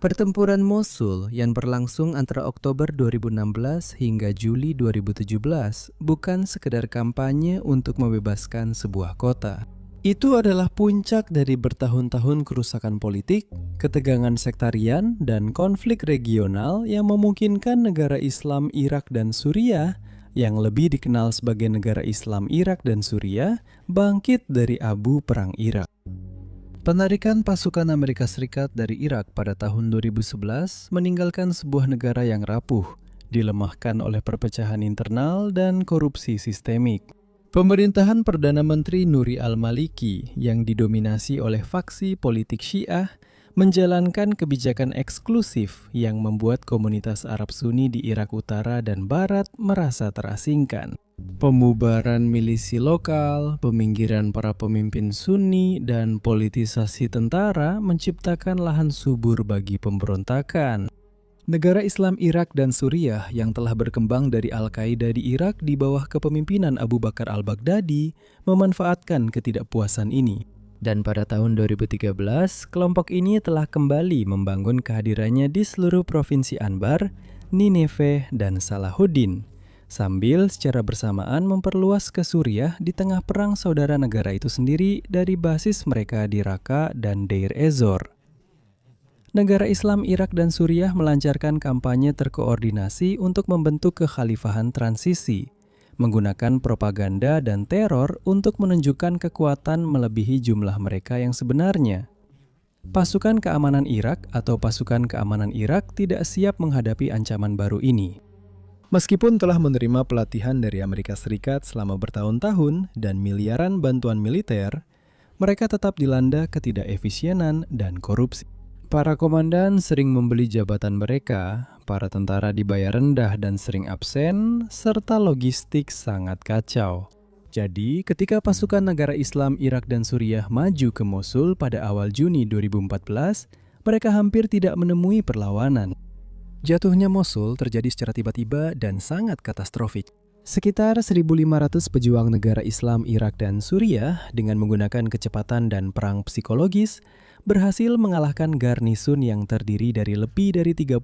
Pertempuran Mosul yang berlangsung antara Oktober 2016 hingga Juli 2017 bukan sekedar kampanye untuk membebaskan sebuah kota. Itu adalah puncak dari bertahun-tahun kerusakan politik, ketegangan sektarian, dan konflik regional yang memungkinkan negara Islam Irak dan Suriah, yang lebih dikenal sebagai negara Islam Irak dan Suriah, bangkit dari abu perang Irak. Penarikan pasukan Amerika Serikat dari Irak pada tahun 2011 meninggalkan sebuah negara yang rapuh, dilemahkan oleh perpecahan internal dan korupsi sistemik. Pemerintahan Perdana Menteri Nuri al-Maliki yang didominasi oleh faksi politik Syiah menjalankan kebijakan eksklusif yang membuat komunitas Arab Sunni di Irak Utara dan Barat merasa terasingkan. Pemubaran milisi lokal, peminggiran para pemimpin Sunni, dan politisasi tentara menciptakan lahan subur bagi pemberontakan. Negara Islam Irak dan Suriah yang telah berkembang dari Al-Qaeda di Irak di bawah kepemimpinan Abu Bakar al-Baghdadi memanfaatkan ketidakpuasan ini. Dan pada tahun 2013, kelompok ini telah kembali membangun kehadirannya di seluruh provinsi Anbar, Nineveh, dan Salahuddin, sambil secara bersamaan memperluas ke Suriah di tengah perang saudara negara itu sendiri dari basis mereka di Raqqa dan Deir ez-Zor. Negara Islam Irak dan Suriah melancarkan kampanye terkoordinasi untuk membentuk kekhalifahan transisi, menggunakan propaganda dan teror untuk menunjukkan kekuatan melebihi jumlah mereka yang sebenarnya. Pasukan keamanan Irak atau pasukan keamanan Irak tidak siap menghadapi ancaman baru ini. Meskipun telah menerima pelatihan dari Amerika Serikat selama bertahun-tahun dan miliaran bantuan militer, mereka tetap dilanda ketidakefisienan dan korupsi. Para komandan sering membeli jabatan mereka, para tentara dibayar rendah dan sering absen, serta logistik sangat kacau. Jadi, ketika pasukan negara Islam Irak dan Suriah maju ke Mosul pada awal Juni 2014, mereka hampir tidak menemui perlawanan. Jatuhnya Mosul terjadi secara tiba-tiba dan sangat katastrofik. Sekitar 1.500 pejuang negara Islam Irak dan Suriah dengan menggunakan kecepatan dan perang psikologis berhasil mengalahkan garnisun yang terdiri dari lebih dari 30.000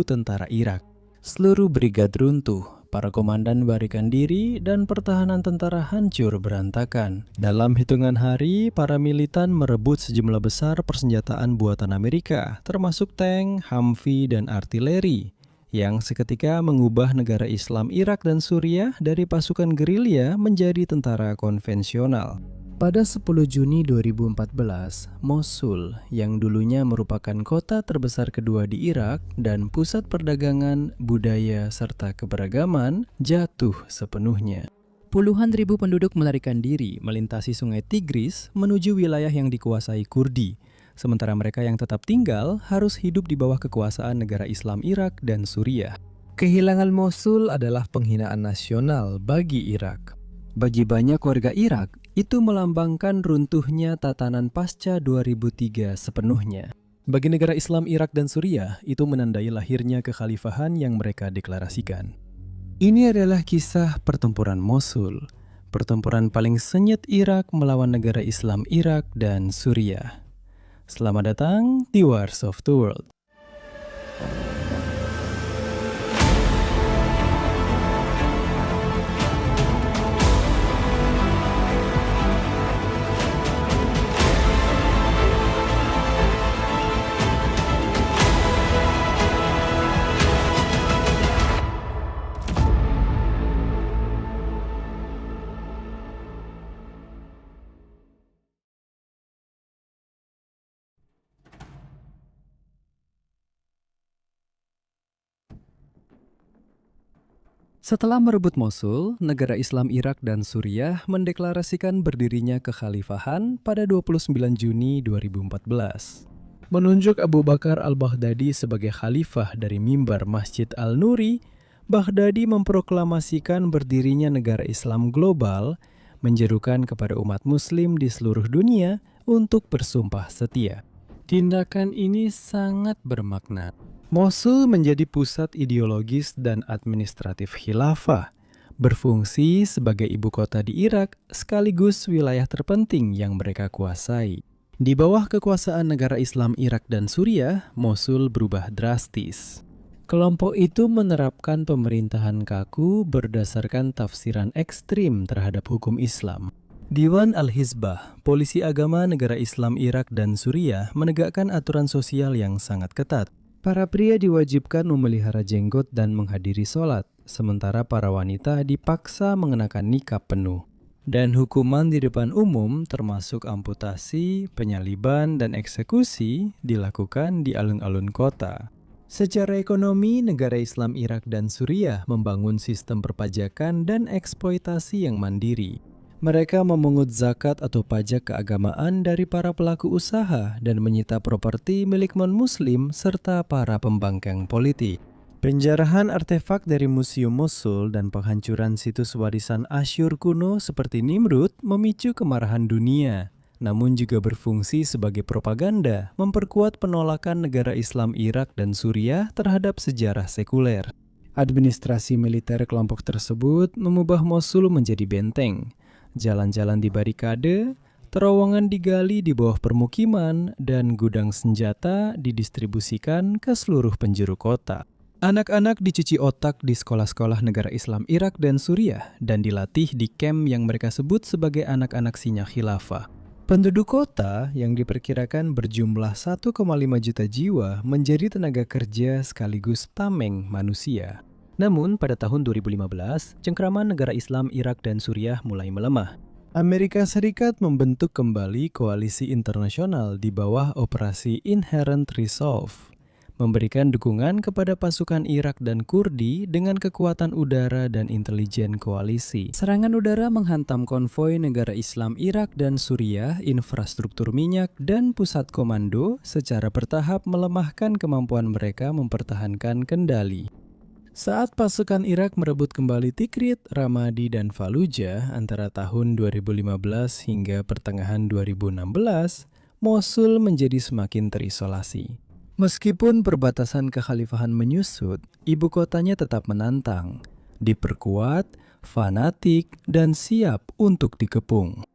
tentara Irak. Seluruh brigad runtuh, para komandan barikan diri, dan pertahanan tentara hancur berantakan. Dalam hitungan hari, para militan merebut sejumlah besar persenjataan buatan Amerika, termasuk tank, Humvee, dan artileri, yang seketika mengubah negara Islam Irak dan Suriah dari pasukan gerilya menjadi tentara konvensional. Pada 10 Juni 2014, Mosul yang dulunya merupakan kota terbesar kedua di Irak dan pusat perdagangan, budaya, serta keberagaman, jatuh sepenuhnya. Puluhan ribu penduduk melarikan diri melintasi sungai Tigris menuju wilayah yang dikuasai Kurdi, sementara mereka yang tetap tinggal harus hidup di bawah kekuasaan negara Islam Irak dan Suriah. Kehilangan Mosul adalah penghinaan nasional bagi Irak. Bagi banyak warga Irak, itu melambangkan runtuhnya tatanan pasca 2003 sepenuhnya. Bagi negara Islam Irak dan Suriah, itu menandai lahirnya kekhalifahan yang mereka deklarasikan. Ini adalah kisah pertempuran Mosul, pertempuran paling sengit Irak melawan negara Islam Irak dan Suriah. Selamat datang di Wars of the World. Setelah merebut Mosul, negara Islam Irak dan Suriah mendeklarasikan berdirinya kekhalifahan pada 29 Juni 2014. Menunjuk Abu Bakar al-Baghdadi sebagai khalifah dari mimbar Masjid Al-Nuri, Baghdadi memproklamasikan berdirinya negara Islam global, menyerukan kepada umat muslim di seluruh dunia untuk bersumpah setia. Tindakan ini sangat bermakna. Mosul menjadi pusat ideologis dan administratif khilafah, berfungsi sebagai ibu kota di Irak sekaligus wilayah terpenting yang mereka kuasai. Di bawah kekuasaan negara Islam Irak dan Suriah, Mosul berubah drastis. Kelompok itu menerapkan pemerintahan kaku berdasarkan tafsiran ekstrim terhadap hukum Islam. Diwan Al-Hizbah, polisi agama negara Islam Irak dan Suriah, menegakkan aturan sosial yang sangat ketat. Para pria diwajibkan memelihara jenggot dan menghadiri sholat, sementara para wanita dipaksa mengenakan nikab penuh. Dan hukuman di depan umum termasuk amputasi, penyaliban, dan eksekusi dilakukan di alun-alun kota. Secara ekonomi, negara Islam Irak dan Suriah membangun sistem perpajakan dan eksploitasi yang mandiri. Mereka memungut zakat atau pajak keagamaan dari para pelaku usaha dan menyita properti milik non-muslim serta para pembangkang politik. Penjarahan artefak dari Museum Mosul dan penghancuran situs warisan Asyur kuno seperti Nimrud memicu kemarahan dunia, namun juga berfungsi sebagai propaganda memperkuat penolakan negara Islam Irak dan Suriah terhadap sejarah sekuler. Administrasi militer kelompok tersebut mengubah Mosul menjadi benteng. Jalan-jalan dibarikade, terowongan digali di bawah permukiman, dan gudang senjata didistribusikan ke seluruh penjuru kota. Anak-anak dicuci otak di sekolah-sekolah negara Islam Irak dan Suriah dan dilatih di kamp yang mereka sebut sebagai anak-anak singa khilafah. Penduduk kota yang diperkirakan berjumlah 1,5 juta jiwa menjadi tenaga kerja sekaligus tameng manusia. Namun pada tahun 2015, cengkraman negara Islam Irak dan Suriah mulai melemah. Amerika Serikat membentuk kembali koalisi internasional di bawah operasi Inherent Resolve, memberikan dukungan kepada pasukan Irak dan Kurdi dengan kekuatan udara dan intelijen koalisi. Serangan udara menghantam konvoi negara Islam Irak dan Suriah, infrastruktur minyak, dan pusat komando secara bertahap melemahkan kemampuan mereka mempertahankan kendali. Saat pasukan Irak merebut kembali Tikrit, Ramadi, dan Fallujah antara tahun 2015 hingga pertengahan 2016, Mosul menjadi semakin terisolasi. Meskipun perbatasan kekhalifahan menyusut, ibu kotanya tetap menantang, diperkuat, fanatik, dan siap untuk dikepung.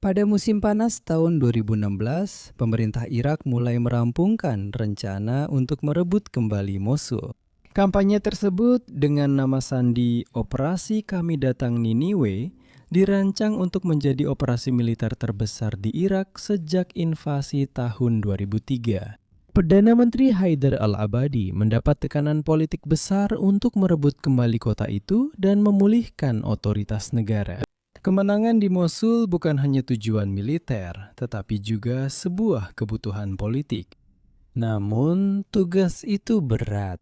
Pada musim panas tahun 2016, pemerintah Irak mulai merampungkan rencana untuk merebut kembali Mosul. Kampanye tersebut dengan nama sandi Operasi Kami Datang Niniwe dirancang untuk menjadi operasi militer terbesar di Irak sejak invasi tahun 2003. Perdana Menteri Haidar Al-Abadi mendapat tekanan politik besar untuk merebut kembali kota itu dan memulihkan otoritas negara. Kemenangan di Mosul bukan hanya tujuan militer, tetapi juga sebuah kebutuhan politik. Namun, tugas itu berat.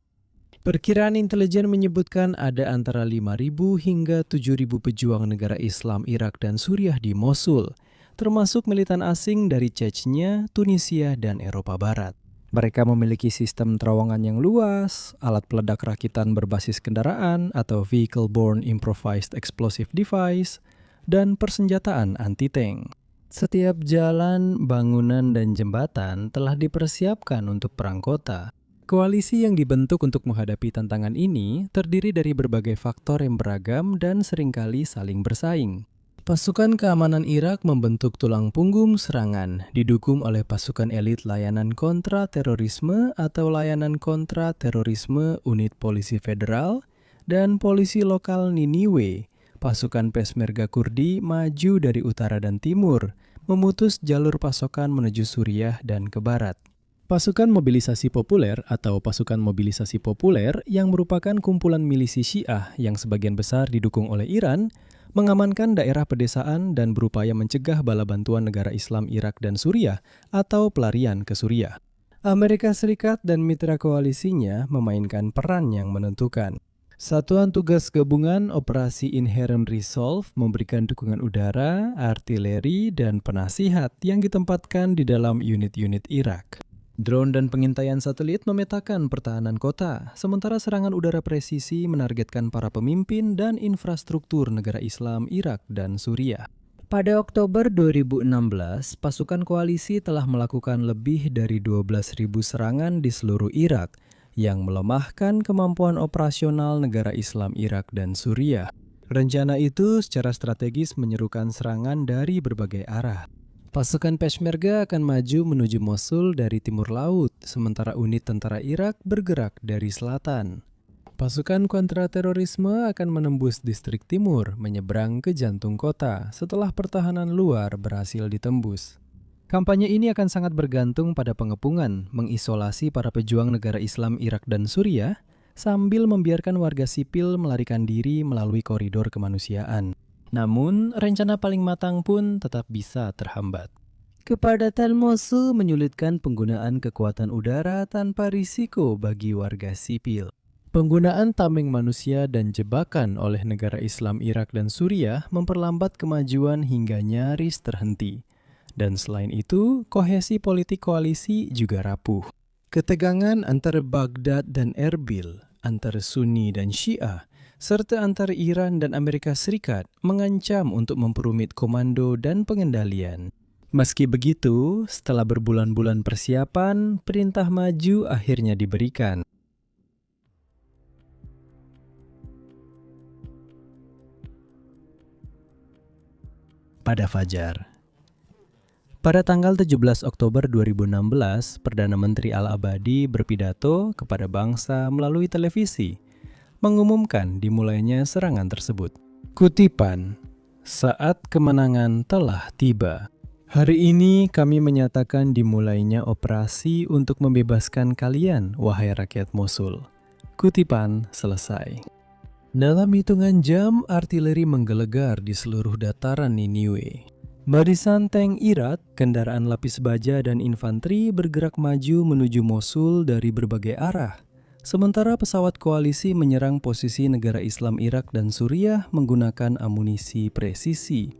Perkiraan intelijen menyebutkan ada antara 5.000 hingga 7.000 pejuang negara Islam Irak dan Suriah di Mosul, termasuk militan asing dari Chechnya, Tunisia, dan Eropa Barat. Mereka memiliki sistem terowongan yang luas, alat peledak rakitan berbasis kendaraan atau Vehicle-Borne Improvised Explosive Device, dan persenjataan anti-tank. Setiap jalan, bangunan, dan jembatan telah dipersiapkan untuk perang kota. Koalisi yang dibentuk untuk menghadapi tantangan ini terdiri dari berbagai faktor yang beragam dan seringkali saling bersaing. Pasukan keamanan Irak membentuk tulang punggung serangan, didukung oleh pasukan elit layanan kontra terorisme atau layanan kontra terorisme unit polisi federal dan polisi lokal Niniwe. Pasukan Peshmerga Kurdi maju dari utara dan timur, memutus jalur pasokan menuju Suriah dan ke barat. Pasukan Mobilisasi Populer atau Pasukan Mobilisasi Populer yang merupakan kumpulan milisi Syiah yang sebagian besar didukung oleh Iran, mengamankan daerah pedesaan dan berupaya mencegah bala bantuan negara Islam Irak dan Suriah atau pelarian ke Suriah. Amerika Serikat dan mitra koalisinya memainkan peran yang menentukan. Satuan Tugas Gabungan Operasi Inherent Resolve memberikan dukungan udara, artileri, dan penasihat yang ditempatkan di dalam unit-unit Irak. Drone dan pengintaian satelit memetakan pertahanan kota, sementara serangan udara presisi menargetkan para pemimpin dan infrastruktur negara Islam Irak dan Suriah. Pada Oktober 2016, pasukan koalisi telah melakukan lebih dari 12.000 serangan di seluruh Irak, yang melemahkan kemampuan operasional negara Islam Irak dan Suriah. Rencana itu secara strategis menyerukan serangan dari berbagai arah. Pasukan Peshmerga akan maju menuju Mosul dari timur laut, sementara unit tentara Irak bergerak dari selatan. Pasukan kontraterorisme akan menembus distrik timur, menyeberang ke jantung kota setelah pertahanan luar berhasil ditembus. Kampanye ini akan sangat bergantung pada pengepungan, mengisolasi para pejuang negara Islam Irak dan Suriah, sambil membiarkan warga sipil melarikan diri melalui koridor kemanusiaan. Namun, rencana paling matang pun tetap bisa terhambat. Kepadatan Mosul menyulitkan penggunaan kekuatan udara tanpa risiko bagi warga sipil. Penggunaan tameng manusia dan jebakan oleh negara Islam Irak dan Suriah memperlambat kemajuan hingga nyaris terhenti. Dan selain itu, kohesi politik koalisi juga rapuh. Ketegangan antara Baghdad dan Erbil, antara Sunni dan Syiah, serta antara Iran dan Amerika Serikat mengancam untuk memperumit komando dan pengendalian. Meski begitu, setelah berbulan-bulan persiapan, perintah maju akhirnya diberikan. Pada fajar. Pada tanggal 17 Oktober 2016, Perdana Menteri Al-Abadi berpidato kepada bangsa melalui televisi, mengumumkan dimulainya serangan tersebut. Kutipan, "Saat kemenangan telah tiba. Hari ini kami menyatakan dimulainya operasi untuk membebaskan kalian, wahai rakyat Mosul." Kutipan selesai. Dalam hitungan jam, artileri menggelegar di seluruh dataran Niniwe. Barisan tank Irak, kendaraan lapis baja dan infanteri bergerak maju menuju Mosul dari berbagai arah. Sementara pesawat koalisi menyerang posisi negara Islam Irak dan Suriah menggunakan amunisi presisi.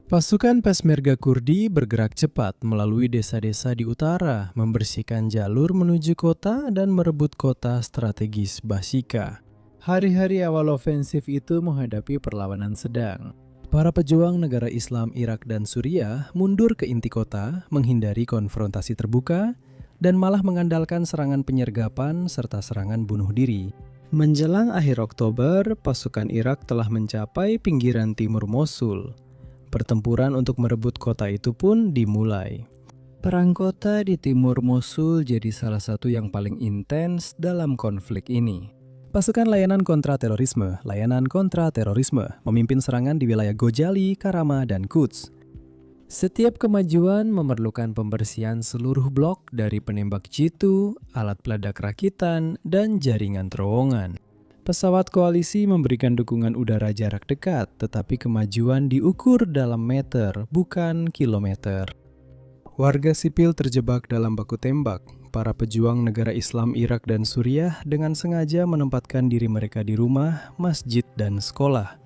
Pasukan Peshmerga Kurdi bergerak cepat melalui desa-desa di utara, membersihkan jalur menuju kota dan merebut kota strategis Bashika. Hari-hari awal ofensif itu menghadapi perlawanan sedang. Para pejuang negara Islam Irak dan Suriah mundur ke inti kota, menghindari konfrontasi terbuka, dan malah mengandalkan serangan penyergapan serta serangan bunuh diri. Menjelang akhir Oktober, pasukan Irak telah mencapai pinggiran timur Mosul. Pertempuran untuk merebut kota itu pun dimulai. Perang kota di timur Mosul jadi salah satu yang paling intens dalam konflik ini. Pasukan layanan kontraterorisme, memimpin serangan di wilayah Gojali, Karama, dan Quds. Setiap kemajuan memerlukan pembersihan seluruh blok dari penembak jitu, alat peledak rakitan, dan jaringan terowongan. Pesawat koalisi memberikan dukungan udara jarak dekat, tetapi kemajuan diukur dalam meter, bukan kilometer. Warga sipil terjebak dalam baku tembak. Para pejuang negara Islam Irak dan Suriah dengan sengaja menempatkan diri mereka di rumah, masjid, dan sekolah,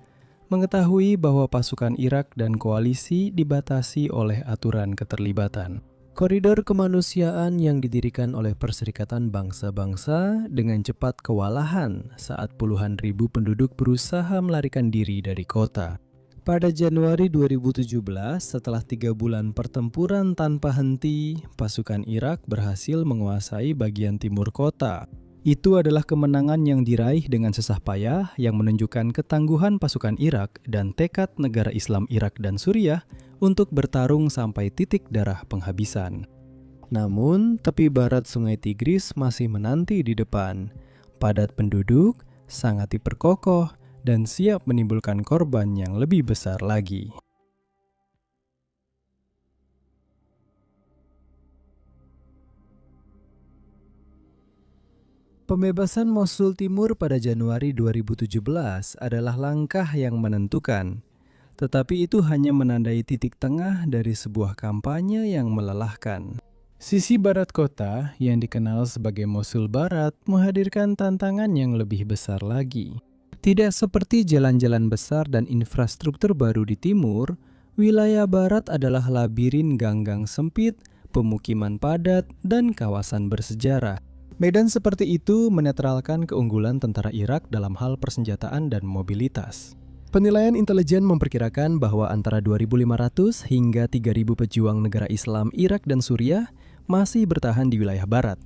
mengetahui bahwa pasukan Irak dan koalisi dibatasi oleh aturan keterlibatan. Koridor kemanusiaan yang didirikan oleh Perserikatan Bangsa-Bangsa dengan cepat kewalahan saat puluhan ribu penduduk berusaha melarikan diri dari kota. Pada Januari 2017, setelah 3 bulan pertempuran tanpa henti, pasukan Irak berhasil menguasai bagian timur kota. Itu adalah kemenangan yang diraih dengan susah payah yang menunjukkan ketangguhan pasukan Irak dan tekad negara Islam Irak dan Suriah untuk bertarung sampai titik darah penghabisan. Namun, tepi barat Sungai Tigris masih menanti di depan. Padat penduduk, sangat diperkokoh, dan siap menimbulkan korban yang lebih besar lagi. Pembebasan Mosul Timur pada Januari 2017 adalah langkah yang menentukan, tetapi itu hanya menandai titik tengah dari sebuah kampanye yang melelahkan. Sisi barat kota, yang dikenal sebagai Mosul Barat, menghadirkan tantangan yang lebih besar lagi. Tidak seperti jalan-jalan besar dan infrastruktur baru di timur, wilayah barat adalah labirin gang-gang sempit, pemukiman padat, dan kawasan bersejarah. Medan seperti itu menetralkan keunggulan tentara Irak dalam hal persenjataan dan mobilitas. Penilaian intelijen memperkirakan bahwa antara 2.500 hingga 3.000 pejuang negara Islam Irak dan Suriah masih bertahan di wilayah barat.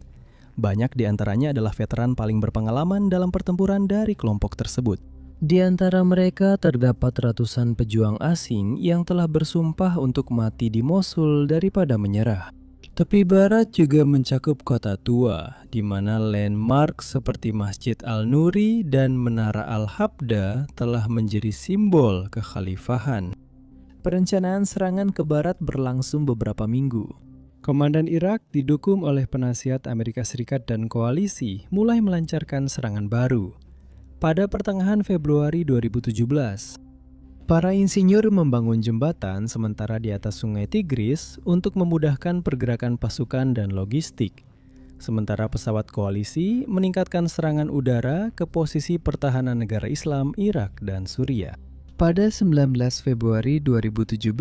Banyak di antaranya adalah veteran paling berpengalaman dalam pertempuran dari kelompok tersebut. Di antara mereka terdapat ratusan pejuang asing yang telah bersumpah untuk mati di Mosul daripada menyerah. Tepi barat juga mencakup kota tua, di mana landmark seperti Masjid Al-Nuri dan Menara Al-Habda telah menjadi simbol kekhalifahan. Perencanaan serangan ke barat berlangsung beberapa minggu. Komandan Irak didukung oleh penasihat Amerika Serikat dan koalisi mulai melancarkan serangan baru. Pada pertengahan Februari 2017, para insinyur membangun jembatan sementara di atas sungai Tigris untuk memudahkan pergerakan pasukan dan logistik. Sementara pesawat koalisi meningkatkan serangan udara ke posisi pertahanan negara Islam Irak dan Suriah. Pada 19 Februari 2017,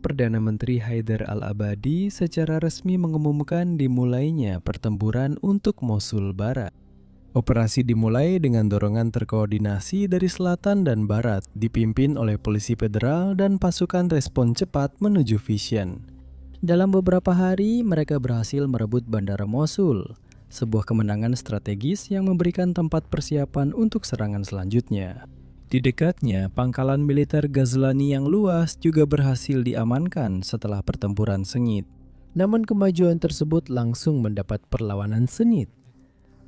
Perdana Menteri Haidar Al-Abadi secara resmi mengumumkan dimulainya pertempuran untuk Mosul Barat. Operasi dimulai dengan dorongan terkoordinasi dari selatan dan barat, dipimpin oleh polisi federal dan pasukan respon cepat menuju Vision. Dalam beberapa hari, mereka berhasil merebut Bandara Mosul, sebuah kemenangan strategis yang memberikan tempat persiapan untuk serangan selanjutnya. Di dekatnya, pangkalan militer Ghazlani yang luas juga berhasil diamankan setelah pertempuran sengit. Namun kemajuan tersebut langsung mendapat perlawanan sengit.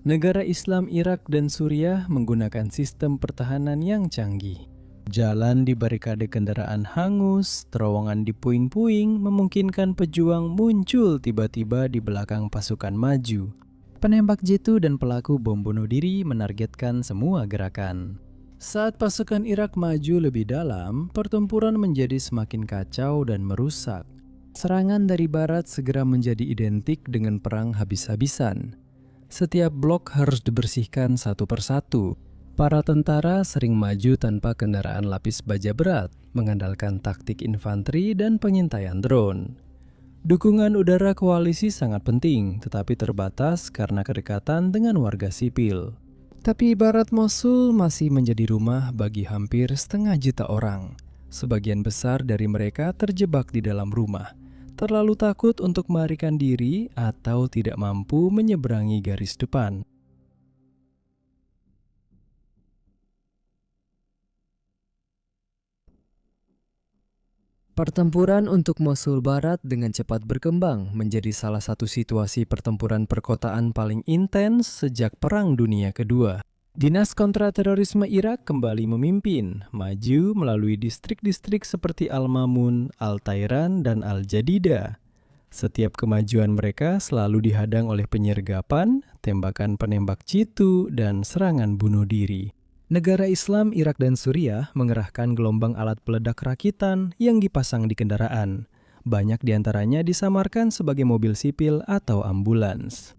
Negara Islam Irak dan Suriah menggunakan sistem pertahanan yang canggih. Jalan di barikade kendaraan hangus, terowongan di puing-puing memungkinkan pejuang muncul tiba-tiba di belakang pasukan maju. Penembak jitu dan pelaku bom bunuh diri menargetkan semua gerakan. Saat pasukan Irak maju lebih dalam, pertempuran menjadi semakin kacau dan merusak. Serangan dari barat segera menjadi identik dengan perang habis-habisan. Setiap blok harus dibersihkan satu persatu. Para tentara sering maju tanpa kendaraan lapis baja berat, mengandalkan taktik infanteri dan pengintaian drone. Dukungan udara koalisi sangat penting, tetapi terbatas karena kedekatan dengan warga sipil. Tapi barat Mosul masih menjadi rumah bagi hampir setengah juta orang. Sebagian besar dari mereka terjebak di dalam rumah, terlalu takut untuk melarikan diri atau tidak mampu menyeberangi garis depan. Pertempuran untuk Mosul Barat dengan cepat berkembang menjadi salah satu situasi pertempuran perkotaan paling intens sejak Perang Dunia Kedua. Dinas Kontraterorisme Irak kembali memimpin, maju melalui distrik-distrik seperti Al-Mamun, Al-Tairan, dan Al-Jadida. Setiap kemajuan mereka selalu dihadang oleh penyergapan, tembakan penembak jitu, dan serangan bunuh diri. Negara Islam Irak dan Suriah mengerahkan gelombang alat peledak rakitan yang dipasang di kendaraan. Banyak diantaranya disamarkan sebagai mobil sipil atau ambulans.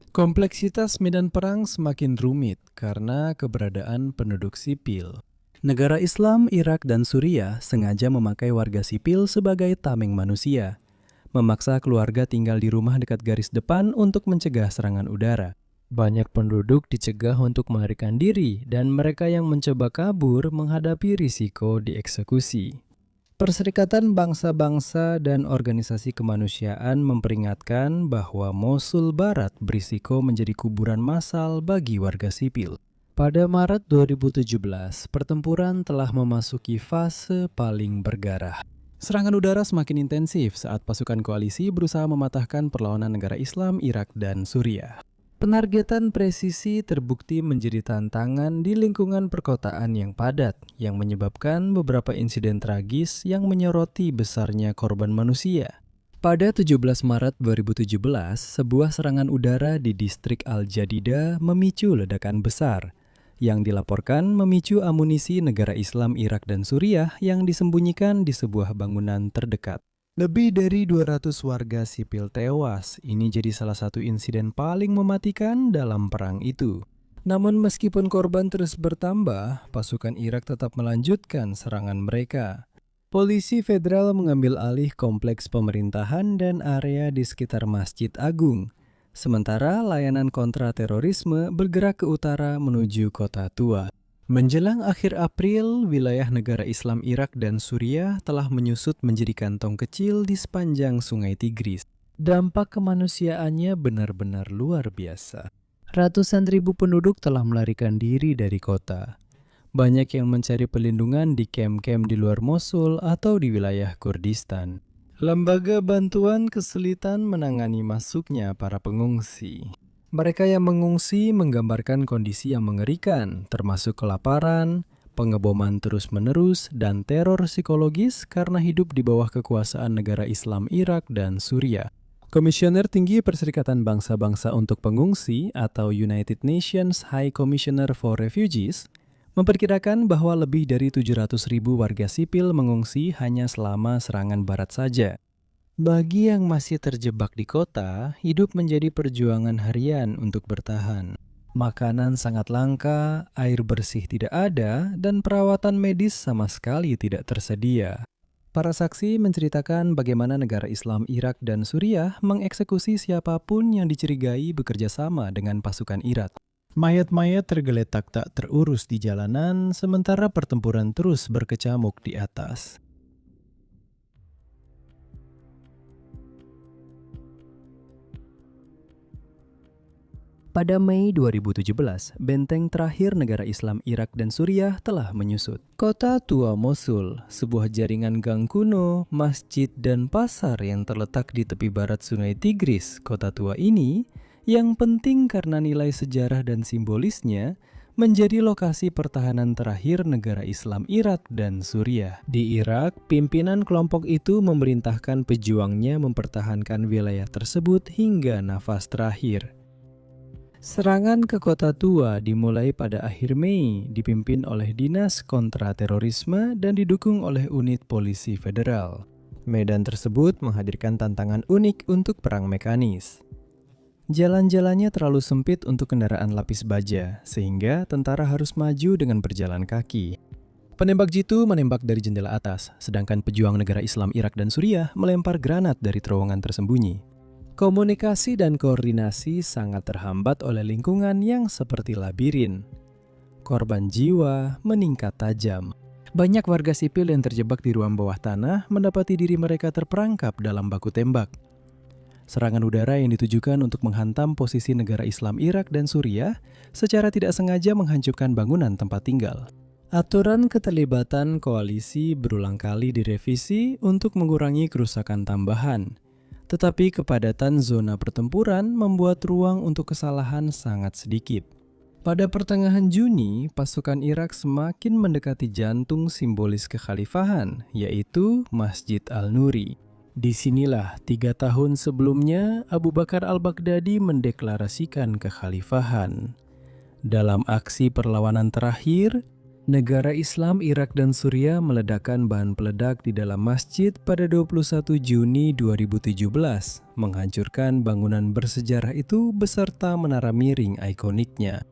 Kompleksitas medan perang semakin rumit karena keberadaan penduduk sipil. Negara Islam, Irak, dan Suriah sengaja memakai warga sipil sebagai tameng manusia, memaksa keluarga tinggal di rumah dekat garis depan untuk mencegah serangan udara. Banyak penduduk dicegah untuk melarikan diri dan mereka yang mencoba kabur menghadapi risiko dieksekusi. Perserikatan Bangsa-Bangsa dan organisasi kemanusiaan memperingatkan bahwa Mosul Barat berisiko menjadi kuburan massal bagi warga sipil. Pada Maret 2017, pertempuran telah memasuki fase paling bergarah. Serangan udara semakin intensif saat pasukan koalisi berusaha mematahkan perlawanan negara Islam, Irak, dan Suriah. Penargetan presisi terbukti menjadi tantangan di lingkungan perkotaan yang padat, yang menyebabkan beberapa insiden tragis yang menyoroti besarnya korban manusia. Pada 17 Maret 2017, sebuah serangan udara di distrik Al-Jadida memicu ledakan besar, yang dilaporkan memicu amunisi negara Islam Irak dan Suriah yang disembunyikan di sebuah bangunan terdekat. Lebih dari 200 warga sipil tewas. Ini jadi salah satu insiden paling mematikan dalam perang itu. Namun meskipun korban terus bertambah, pasukan Irak tetap melanjutkan serangan mereka. Polisi federal mengambil alih kompleks pemerintahan dan area di sekitar Masjid Agung. Sementara layanan kontraterorisme bergerak ke utara menuju Kota Tua. Menjelang akhir April, wilayah negara Islam Irak dan Suriah telah menyusut menjadi kantong kecil di sepanjang sungai Tigris. Dampak kemanusiaannya benar-benar luar biasa. Ratusan ribu penduduk telah melarikan diri dari kota. Banyak yang mencari perlindungan di kem-kem di luar Mosul atau di wilayah Kurdistan. Lembaga bantuan kesulitan menangani masuknya para pengungsi. Mereka yang mengungsi menggambarkan kondisi yang mengerikan, termasuk kelaparan, pengeboman terus-menerus, dan teror psikologis karena hidup di bawah kekuasaan negara Islam Irak dan Suriah. Komisioner Tinggi Perserikatan Bangsa-Bangsa untuk Pengungsi atau United Nations High Commissioner for Refugees memperkirakan bahwa lebih dari 700.000 warga sipil mengungsi hanya selama serangan barat saja. Bagi yang masih terjebak di kota, hidup menjadi perjuangan harian untuk bertahan. Makanan sangat langka, air bersih tidak ada, dan perawatan medis sama sekali tidak tersedia. Para saksi menceritakan bagaimana negara Islam Irak dan Suriah mengeksekusi siapapun yang dicurigai bekerja sama dengan pasukan Irak. Mayat-mayat tergeletak tak terurus di jalanan, sementara pertempuran terus berkecamuk di atas. Pada Mei 2017, benteng terakhir negara Islam Irak dan Suriah telah menyusut. Kota tua Mosul, sebuah jaringan gang kuno, masjid, dan pasar yang terletak di tepi barat Sungai Tigris, kota tua ini, yang penting karena nilai sejarah dan simbolisnya, menjadi lokasi pertahanan terakhir negara Islam Irak dan Suriah. Di Irak, pimpinan kelompok itu memerintahkan pejuangnya mempertahankan wilayah tersebut hingga nafas terakhir. Serangan ke kota tua dimulai pada akhir Mei, dipimpin oleh Dinas Kontraterorisme dan didukung oleh unit polisi federal. Medan tersebut menghadirkan tantangan unik untuk perang mekanis. Jalan-jalannya terlalu sempit untuk kendaraan lapis baja, sehingga tentara harus maju dengan berjalan kaki. Penembak jitu menembak dari jendela atas, sedangkan pejuang negara Islam Irak dan Suriah melempar granat dari terowongan tersembunyi. Komunikasi dan koordinasi sangat terhambat oleh lingkungan yang seperti labirin. Korban jiwa meningkat tajam. Banyak warga sipil yang terjebak di ruang bawah tanah mendapati diri mereka terperangkap dalam baku tembak. Serangan udara yang ditujukan untuk menghantam posisi negara Islam Irak dan Suriah secara tidak sengaja menghancurkan bangunan tempat tinggal. Aturan keterlibatan koalisi berulang kali direvisi untuk mengurangi kerusakan tambahan. Tetapi kepadatan zona pertempuran membuat ruang untuk kesalahan sangat sedikit. Pada pertengahan Juni, pasukan Irak semakin mendekati jantung simbolis kekhalifahan, yaitu Masjid Al-Nuri. Disinilah 3 tahun sebelumnya Abu Bakar al-Baghdadi mendeklarasikan kekhalifahan. Dalam aksi perlawanan terakhir, negara Islam Irak dan Suriah meledakkan bahan peledak di dalam masjid pada 21 Juni 2017, menghancurkan bangunan bersejarah itu beserta menara miring ikoniknya.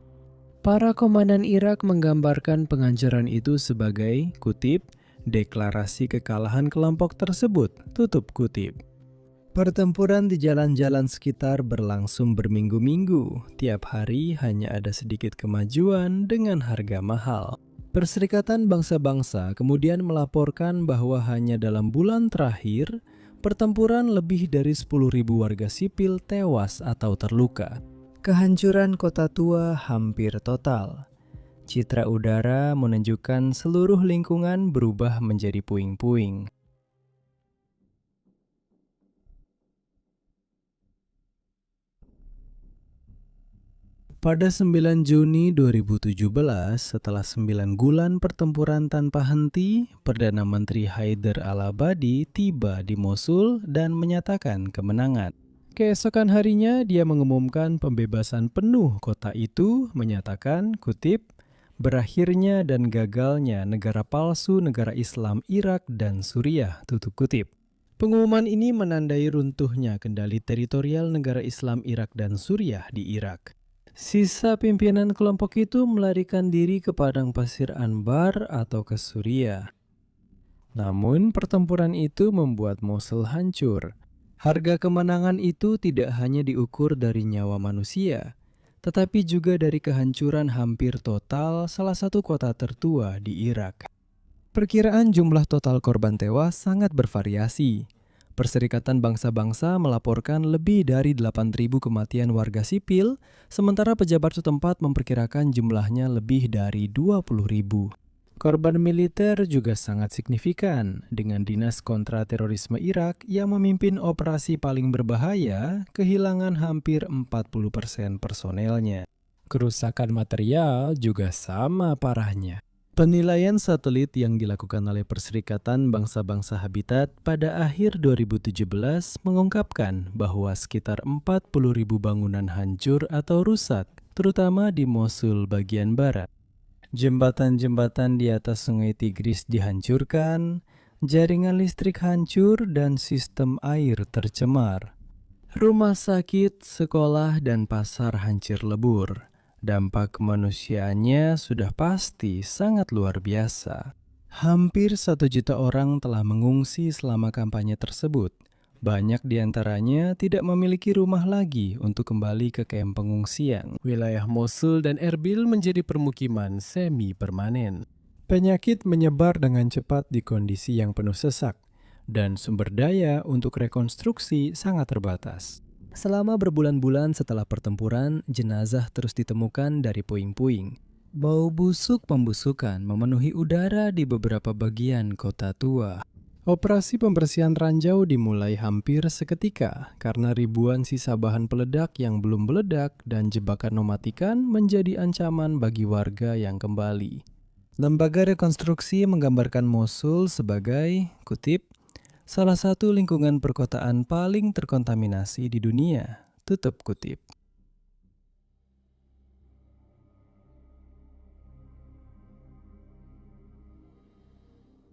Para komandan Irak menggambarkan penghancuran itu sebagai, kutip, deklarasi kekalahan kelompok tersebut, tutup kutip. Pertempuran di jalan-jalan sekitar berlangsung berminggu-minggu. Tiap hari hanya ada sedikit kemajuan dengan harga mahal. Perserikatan Bangsa-Bangsa kemudian melaporkan bahwa hanya dalam bulan terakhir, pertempuran lebih dari 10.000 warga sipil tewas atau terluka. Kehancuran kota tua hampir total. Citra udara menunjukkan seluruh lingkungan berubah menjadi puing-puing. Pada 9 Juni 2017, setelah 9 bulan pertempuran tanpa henti, Perdana Menteri Haider al-Abadi tiba di Mosul dan menyatakan kemenangan. Keesokan harinya, dia mengumumkan pembebasan penuh kota itu, menyatakan, kutip, berakhirnya dan gagalnya negara palsu negara Islam Irak dan Suriah, tutup kutip. Pengumuman ini menandai runtuhnya kendali teritorial negara Islam Irak dan Suriah di Irak. Sisa pimpinan kelompok itu melarikan diri ke padang pasir Anbar atau ke Suriah. Namun pertempuran itu membuat Mosul hancur. Harga kemenangan itu tidak hanya diukur dari nyawa manusia, tetapi juga dari kehancuran hampir total salah satu kota tertua di Irak. Perkiraan jumlah total korban tewas sangat bervariasi. Perserikatan Bangsa-Bangsa melaporkan lebih dari 8.000 kematian warga sipil, sementara pejabat setempat memperkirakan jumlahnya lebih dari 20.000. Korban militer juga sangat signifikan, dengan Dinas Kontraterorisme Irak yang memimpin operasi paling berbahaya kehilangan hampir 40% personelnya. Kerusakan material juga sama parahnya. Penilaian satelit yang dilakukan oleh Perserikatan Bangsa-Bangsa Habitat pada akhir 2017 mengungkapkan bahwa sekitar 40.000 bangunan hancur atau rusak, terutama di Mosul bagian barat. Jembatan-jembatan di atas Sungai Tigris dihancurkan, jaringan listrik hancur, dan sistem air tercemar. Rumah sakit, sekolah, dan pasar hancur lebur. Dampak kemanusiaannya sudah pasti sangat luar biasa. Hampir 1 juta orang telah mengungsi selama kampanye tersebut. Banyak di antaranya tidak memiliki rumah lagi untuk kembali ke kamp pengungsian. Wilayah Mosul dan Erbil menjadi permukiman semi-permanen. Penyakit menyebar dengan cepat di kondisi yang penuh sesak, dan sumber daya untuk rekonstruksi sangat terbatas. Selama berbulan-bulan setelah pertempuran, jenazah terus ditemukan dari puing-puing. Bau busuk pembusukan memenuhi udara di beberapa bagian kota tua. Operasi pembersihan ranjau dimulai hampir seketika karena ribuan sisa bahan peledak yang belum meledak dan jebakan mematikan menjadi ancaman bagi warga yang kembali. Lembaga rekonstruksi menggambarkan Mosul sebagai, kutip, salah satu lingkungan perkotaan paling terkontaminasi di dunia, tutup kutip.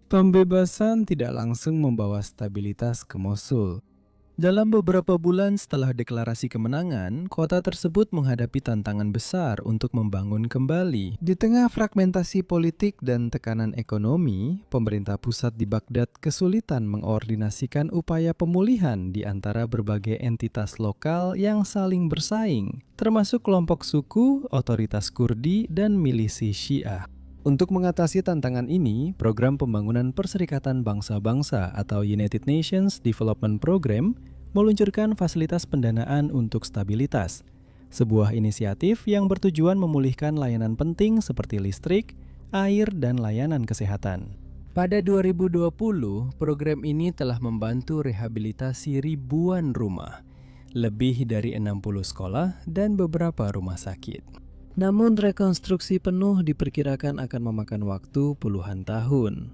Pembebasan tidak langsung membawa stabilitas ke Mosul. Dalam beberapa bulan setelah deklarasi kemenangan, kota tersebut menghadapi tantangan besar untuk membangun kembali. Di tengah fragmentasi politik dan tekanan ekonomi, pemerintah pusat di Baghdad kesulitan mengordinasikan upaya pemulihan di antara berbagai entitas lokal yang saling bersaing, termasuk kelompok suku, otoritas Kurdi, dan milisi Syiah. Untuk mengatasi tantangan ini, program pembangunan Perserikatan Bangsa-Bangsa atau United Nations Development Program meluncurkan fasilitas pendanaan untuk stabilitas, sebuah inisiatif yang bertujuan memulihkan layanan penting seperti listrik, air, dan layanan kesehatan. Pada 2020, program ini telah membantu rehabilitasi ribuan rumah, lebih dari 60 sekolah, dan beberapa rumah sakit. Namun rekonstruksi penuh diperkirakan akan memakan waktu puluhan tahun.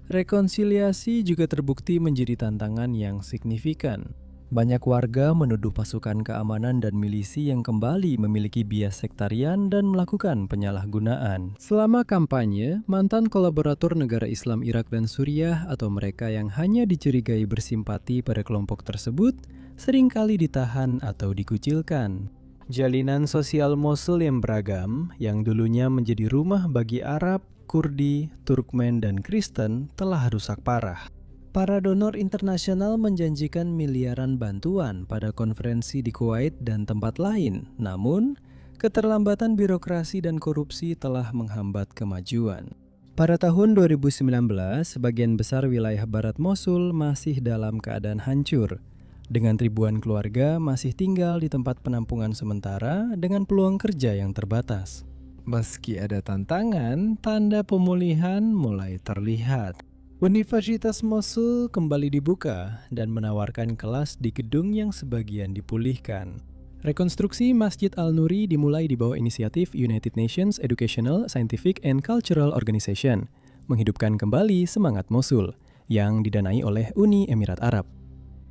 Rekonsiliasi juga terbukti menjadi tantangan yang signifikan. Banyak warga menuduh pasukan keamanan dan milisi yang kembali memiliki bias sektarian dan melakukan penyalahgunaan. Selama kampanye, mantan kolaborator negara Islam Irak dan Suriah atau mereka yang hanya dicurigai bersimpati pada kelompok tersebut seringkali ditahan atau dikucilkan. Jalinan sosial Mosul yang beragam, yang dulunya menjadi rumah bagi Arab, Kurdi, Turkmen, dan Kristen, telah rusak parah. Para donor internasional menjanjikan miliaran bantuan pada konferensi di Kuwait dan tempat lain, namun keterlambatan birokrasi dan korupsi telah menghambat kemajuan. Pada tahun 2019, sebagian besar wilayah barat Mosul masih dalam keadaan hancur, dengan ribuan keluarga masih tinggal di tempat penampungan sementara dengan peluang kerja yang terbatas. Meski ada tantangan, tanda pemulihan mulai terlihat. Universitas Mosul kembali dibuka dan menawarkan kelas di gedung yang sebagian dipulihkan. Rekonstruksi Masjid Al-Nuri dimulai di bawah inisiatif United Nations Educational, Scientific, and Cultural Organization, menghidupkan kembali semangat Mosul, yang didanai oleh Uni Emirat Arab.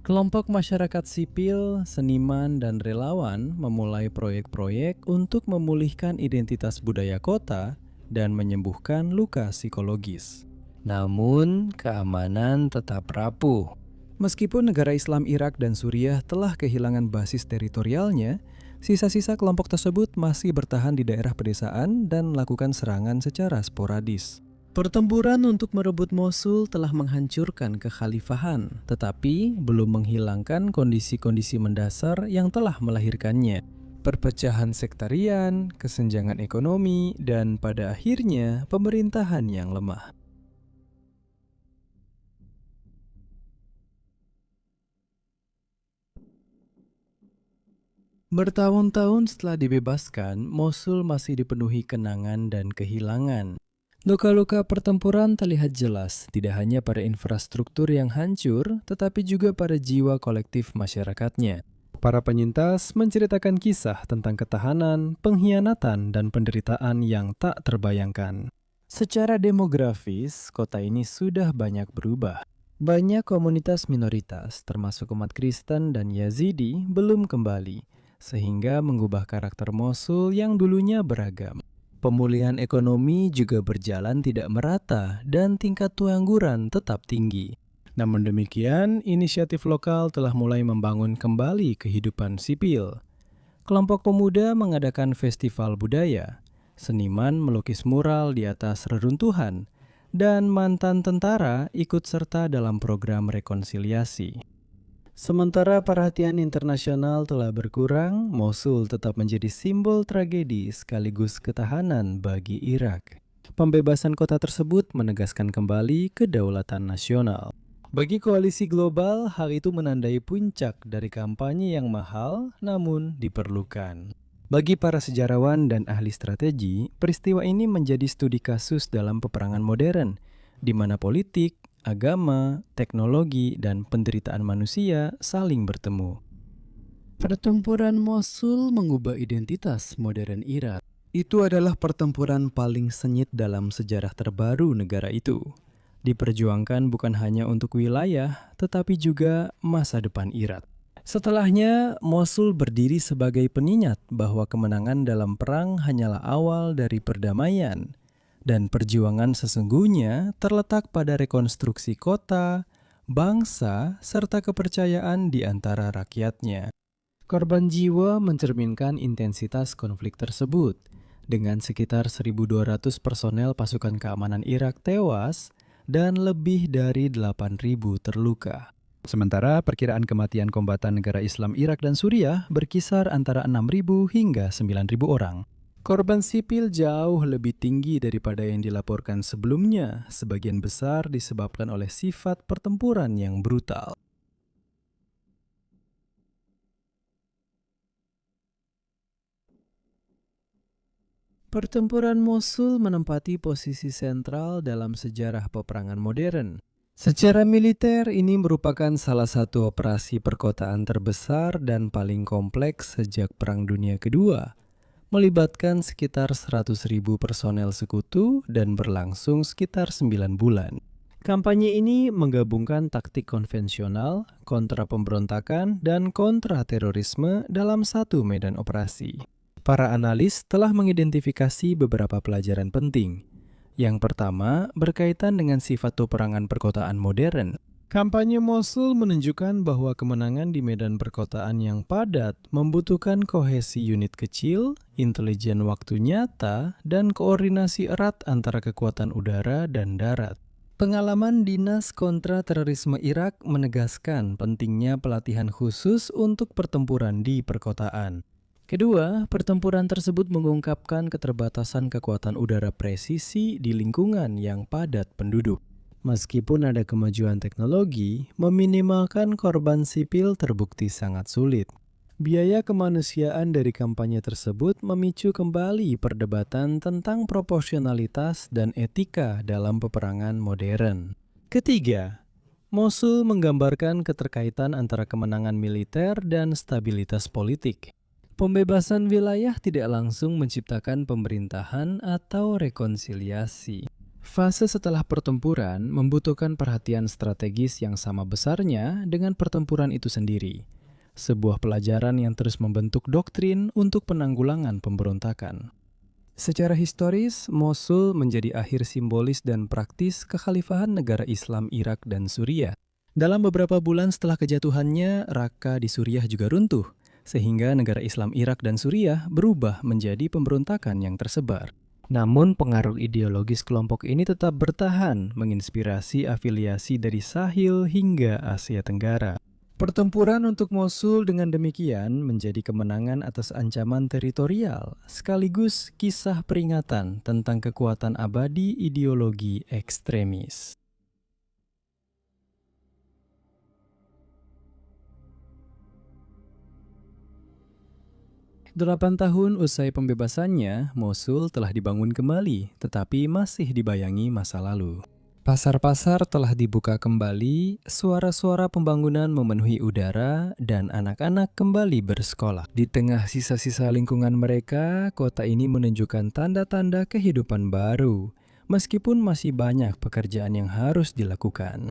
Kelompok masyarakat sipil, seniman, dan relawan memulai proyek-proyek untuk memulihkan identitas budaya kota dan menyembuhkan luka psikologis. Namun, keamanan tetap rapuh. Meskipun negara Islam Irak dan Suriah telah kehilangan basis teritorialnya, sisa-sisa kelompok tersebut masih bertahan di daerah pedesaan dan melakukan serangan secara sporadis. Pertempuran untuk merebut Mosul telah menghancurkan kekhalifahan, tetapi belum menghilangkan kondisi-kondisi mendasar yang telah melahirkannya. Perpecahan sektarian, kesenjangan ekonomi, dan pada akhirnya pemerintahan yang lemah. Bertahun-tahun setelah dibebaskan, Mosul masih dipenuhi kenangan dan kehilangan. Luka-luka pertempuran terlihat jelas, tidak hanya pada infrastruktur yang hancur, tetapi juga pada jiwa kolektif masyarakatnya. Para penyintas menceritakan kisah tentang ketahanan, pengkhianatan, dan penderitaan yang tak terbayangkan. Secara demografis, kota ini sudah banyak berubah. Banyak komunitas minoritas, termasuk umat Kristen dan Yazidi, belum kembali, sehingga mengubah karakter Mosul yang dulunya beragam. Pemulihan ekonomi juga berjalan tidak merata dan tingkat pengangguran tetap tinggi. Namun demikian, inisiatif lokal telah mulai membangun kembali kehidupan sipil. Kelompok pemuda mengadakan festival budaya, seniman melukis mural di atas reruntuhan, dan mantan tentara ikut serta dalam program rekonsiliasi. Sementara perhatian internasional telah berkurang, Mosul tetap menjadi simbol tragedi sekaligus ketahanan bagi Irak. Pembebasan kota tersebut menegaskan kembali kedaulatan nasional. Bagi koalisi global, hal itu menandai puncak dari kampanye yang mahal namun diperlukan. Bagi para sejarawan dan ahli strategi, peristiwa ini menjadi studi kasus dalam peperangan modern, di mana politik, agama, teknologi, dan penderitaan manusia saling bertemu. Pertempuran Mosul mengubah identitas modern Irak. Itu adalah pertempuran paling sengit dalam sejarah terbaru negara itu. Diperjuangkan bukan hanya untuk wilayah, tetapi juga masa depan Irak. Setelahnya, Mosul berdiri sebagai pengingat bahwa kemenangan dalam perang hanyalah awal dari perdamaian. Dan perjuangan sesungguhnya terletak pada rekonstruksi kota, bangsa, serta kepercayaan di antara rakyatnya. Korban jiwa mencerminkan intensitas konflik tersebut. Dengan sekitar 1.200 personel pasukan keamanan Irak tewas dan lebih dari 8.000 terluka. Sementara perkiraan kematian kombatan negara Islam Irak dan Suriah berkisar antara 6.000 hingga 9.000 orang. Korban sipil jauh lebih tinggi daripada yang dilaporkan sebelumnya, sebagian besar disebabkan oleh sifat pertempuran yang brutal. Pertempuran Mosul menempati posisi sentral dalam sejarah peperangan modern. Secara militer, ini merupakan salah satu operasi perkotaan terbesar dan paling kompleks sejak Perang Dunia Kedua. Melibatkan sekitar 100.000 personel sekutu dan berlangsung sekitar 9 bulan. Kampanye ini menggabungkan taktik konvensional, kontra pemberontakan, dan kontra terorisme dalam satu medan operasi. Para analis telah mengidentifikasi beberapa pelajaran penting. Yang pertama, berkaitan dengan sifat peperangan perkotaan modern. Kampanye Mosul menunjukkan bahwa kemenangan di medan perkotaan yang padat membutuhkan kohesi unit kecil, intelijen waktu nyata, dan koordinasi erat antara kekuatan udara dan darat. Pengalaman Dinas Kontra Terorisme Irak menegaskan pentingnya pelatihan khusus untuk pertempuran di perkotaan. Kedua, pertempuran tersebut mengungkapkan keterbatasan kekuatan udara presisi di lingkungan yang padat penduduk. Meskipun ada kemajuan teknologi, meminimalkan korban sipil terbukti sangat sulit. Biaya kemanusiaan dari kampanye tersebut memicu kembali perdebatan tentang proporsionalitas dan etika dalam peperangan modern. Ketiga, Mosul menggambarkan keterkaitan antara kemenangan militer dan stabilitas politik. Pembebasan wilayah tidak langsung menciptakan pemerintahan atau rekonsiliasi. Fase setelah pertempuran membutuhkan perhatian strategis yang sama besarnya dengan pertempuran itu sendiri. Sebuah pelajaran yang terus membentuk doktrin untuk penanggulangan pemberontakan. Secara historis, Mosul menjadi akhir simbolis dan praktis kekhalifahan negara Islam Irak dan Suriah. Dalam beberapa bulan setelah kejatuhannya, Raqqa di Suriah juga runtuh, sehingga negara Islam Irak dan Suriah berubah menjadi pemberontakan yang tersebar. Namun pengaruh ideologis kelompok ini tetap bertahan, menginspirasi afiliasi dari Sahel hingga Asia Tenggara. Pertempuran untuk Mosul dengan demikian menjadi kemenangan atas ancaman teritorial, sekaligus kisah peringatan tentang kekuatan abadi ideologi ekstremis. 8 tahun usai pembebasannya, Mosul telah dibangun kembali, tetapi masih dibayangi masa lalu. Pasar-pasar telah dibuka kembali, suara-suara pembangunan memenuhi udara, dan anak-anak kembali bersekolah. Di tengah sisa-sisa lingkungan mereka, kota ini menunjukkan tanda-tanda kehidupan baru, meskipun masih banyak pekerjaan yang harus dilakukan.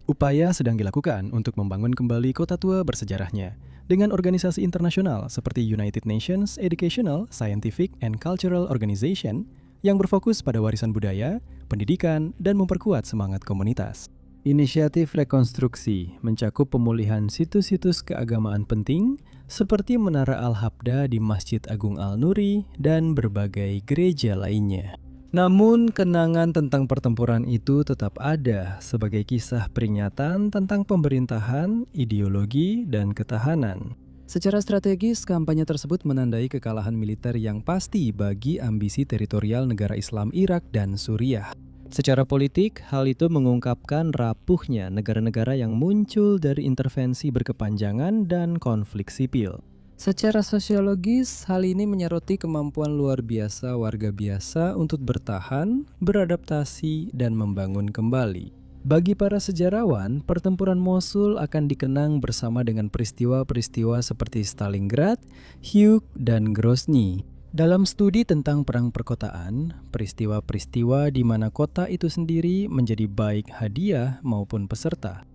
Upaya sedang dilakukan untuk membangun kembali kota tua bersejarahnya, dengan organisasi internasional seperti United Nations Educational, Scientific, and Cultural Organization, yang berfokus pada warisan budaya, pendidikan, dan memperkuat semangat komunitas. Inisiatif rekonstruksi mencakup pemulihan situs-situs keagamaan penting seperti Menara Al-Habda di Masjid Agung Al-Nuri dan berbagai gereja lainnya. Namun, kenangan tentang pertempuran itu tetap ada sebagai kisah peringatan tentang pemerintahan, ideologi, dan ketahanan. Secara strategis, kampanye tersebut menandai kekalahan militer yang pasti bagi ambisi teritorial negara Islam Irak dan Suriah. Secara politik, hal itu mengungkapkan rapuhnya negara-negara yang muncul dari intervensi berkepanjangan dan konflik sipil. Secara sosiologis, hal ini menyoroti kemampuan luar biasa warga biasa untuk bertahan, beradaptasi, dan membangun kembali. Bagi para sejarawan, pertempuran Mosul akan dikenang bersama dengan peristiwa-peristiwa seperti Stalingrad, Hugh, dan Grozny. Dalam studi tentang perang perkotaan, peristiwa-peristiwa di mana kota itu sendiri menjadi baik hadiah maupun peserta.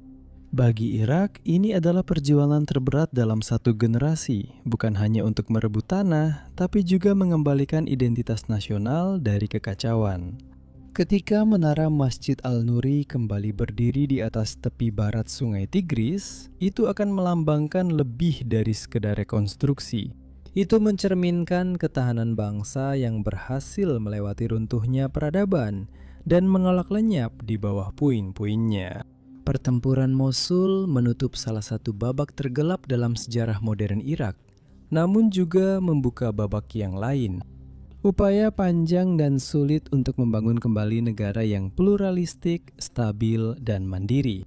Bagi Irak, ini adalah perjuangan terberat dalam satu generasi, bukan hanya untuk merebut tanah, tapi juga mengembalikan identitas nasional dari kekacauan. Ketika menara Masjid Al-Nuri kembali berdiri di atas tepi barat Sungai Tigris, itu akan melambangkan lebih dari sekedar rekonstruksi. Itu mencerminkan ketahanan bangsa yang berhasil melewati runtuhnya peradaban dan menolak lenyap di bawah puing-puingnya. Pertempuran Mosul menutup salah satu babak tergelap dalam sejarah modern Irak, namun juga membuka babak yang lain. Upaya panjang dan sulit untuk membangun kembali negara yang pluralistik, stabil, dan mandiri.